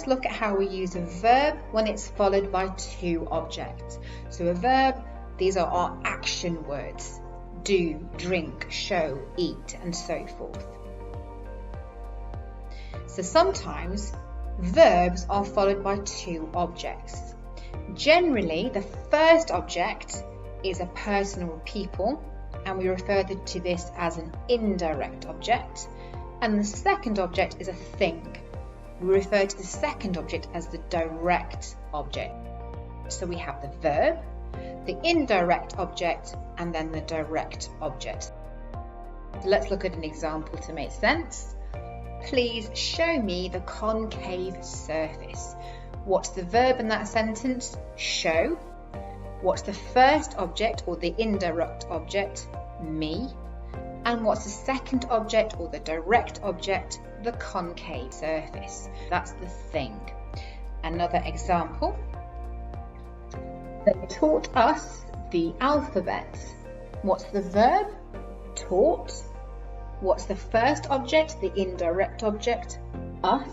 let's look at how we use a verb when it's followed by two objects. So a verb, these are our action words. Do, drink, show, eat, and so forth. So sometimes verbs are followed by two objects. Generally, the first object is a person or people, and we refer to this as an indirect object. And the second object is a thing. We refer to the second object as the direct object. So we have the verb, the indirect object, and then the direct object. So let's look at an example to make sense. Please show me the concave surface. What's the verb in that sentence? Show. What's the first object or the indirect object? Me. And what's the second object or the direct object? The concave surface. That's the thing. Another example. They taught us the alphabet. What's the verb? Taught. What's the first object? The indirect object? Us.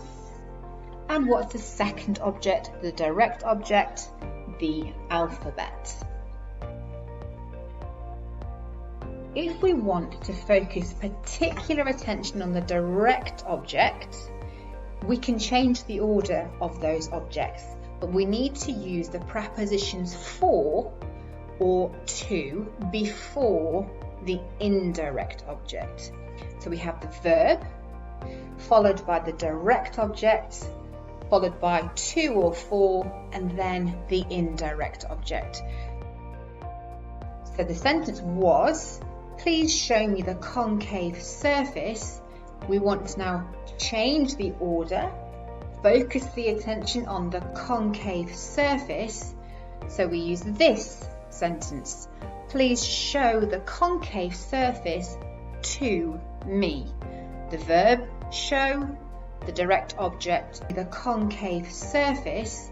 And what's the second object? The direct object? The alphabet. If we want to focus particular attention on the direct object, we can change the order of those objects, but we need to use the prepositions for or to before the indirect object. So we have the verb, followed by the direct object, followed by to or for, and then the indirect object. So the sentence was, please show me the concave surface. We want to now change the order, focus the attention on the concave surface. So we use this sentence. Please show the concave surface to me. The verb, show, the direct object, the concave surface.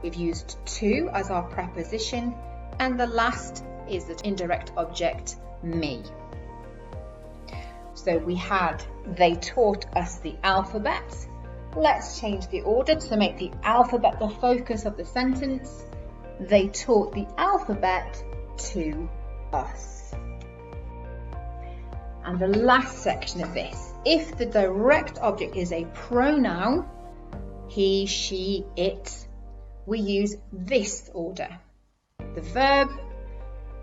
We've used to as our preposition, and the last is the indirect object, me. So we had, they taught us the alphabet. Let's change the order to make the alphabet the focus of the sentence. They taught the alphabet to us. And the last section of this, if the direct object is a pronoun, he, she, it, we use this order. The verb,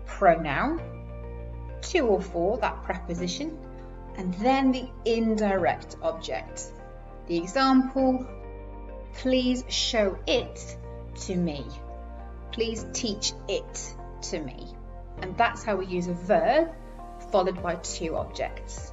pronoun, to or for, that preposition, and then the indirect object. The example, please show it to me. Please teach it to me. And that's how we use a verb followed by two objects.